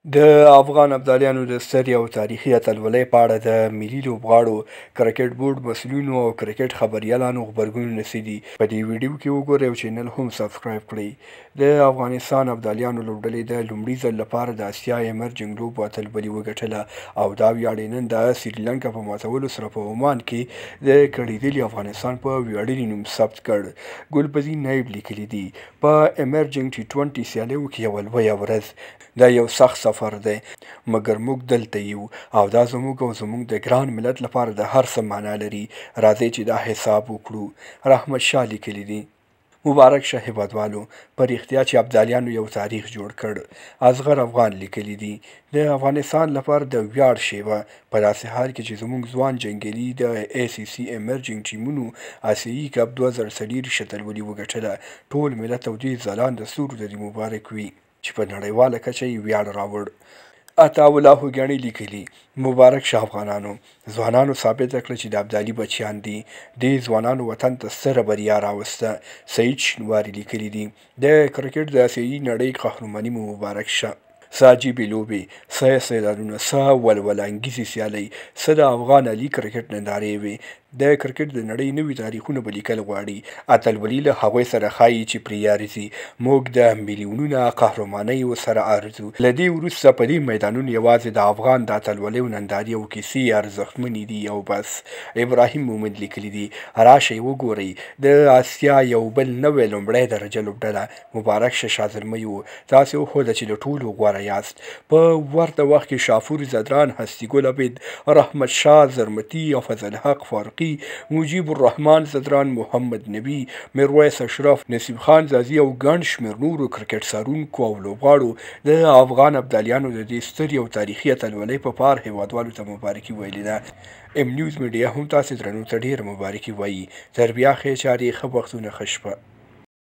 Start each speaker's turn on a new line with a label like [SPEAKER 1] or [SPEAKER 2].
[SPEAKER 1] د افغان ابدالیانو د سترې او تاریخي اتلولۍ په اړه د ملي لوبغاړو، کرکټ بورډ مسؤلینو او کرکټ خبریالانو غبرګونونه څه دي، په دې ویډیو کې وګورئ او چینل هم سبسکرایب کړئ. د افغانستان ابدالیانو لوبډلې د لومړي ځل لپاره د اسیا ایمرجنګ لوبو اتلولي وګټله او دا ویاړ یې نن د سریلانکا په ماتولو سره په عمان کې د کړېدلي افغانستان په ویاړلي نوم ثبت کړ. ګلبدین نایب لیکلي دي، په ایمرجنګ ټي 20 سیالیو کې یوه لویه ورځ، دا یو سخت سفر دی، مګر موږ دلته یو او دا زموږ او زموږ د ګران ملت لپاره د هر څه معنا لري. راځئ چې دا حساب وکړو. رحمت شاه لیکلی دی: مبارک شه هیوادوالو، په رښتیا چې ابدالیانو یو تاریخ جوړ کړ. اصغر افغان لیکلی دی: د افغانستان لپاره د ویاړ شیبه، په داسې حال کې چې زموږ ځوان جنګیالي د ای سی سی ایمرجنګ ټیمونو آسیایي کپ 2024 اتلولي وګټله. ټول ملت او دې ځلانده ستورو ته دې مبارک وي چې په نړیواله کچه یې ویاړ راوړ. عطاالله هوګیاڼي لیکلي: مبارک شه افغانانو، ځوانانو ثابته کړه چې د ابدالي بچیان دي. دې ځوانانو وطن ته ستره بریا راوسته. سعید شینواري لیکلي دي: د کرکټ د اسیایي نړۍ قهرماني مو مبارک شه. څه عجیبې لوبې، څه استعدادونه، څه ولوله انګیزې سیالۍ، څه د افغان علي کرکټ نندارې وې. د کرکټ د نړۍ نوي تاریخونه به لیکل غواړي. اتلولي له هغوی سره ښایي چې پرې یارځي. موږ د میلیونونه قهرمانیو سره ارزو. له دې وروسته په دې میدانونو یوازې د افغان د اتلولیو نندارې او کیسې ارزښتمنې دي او بس. ابراهیم مومند لیکلی دی: راشئ وګورئ، د اسیا یو بل نوی لومړۍ درجه لوبډله. مبارک شه شازلمیو، تاسې وښوده چې له ټولو غوره یاست. په ورته وخت کې شاپور زدران، هستي ګل عبید، رحمت شاه زرمتي او فضل حق فاروقي، مجیب الرحمن زدران، محمد نبي، میرویس اشرف، نصیب خان زازي او ګڼ شمېر نورو کرکټ څارونکو او لوبغاړو د افغان ابدالیانو د دې سترې او تاریخي اتلولۍ په پار هیوادوالو ته مبارکي ویلې ده. ام نیوز میډیا هم تاسې درنو ته ډېره مبارکي وایي. تر بیا ښې چارې، ښه وختونه، ښه شپه.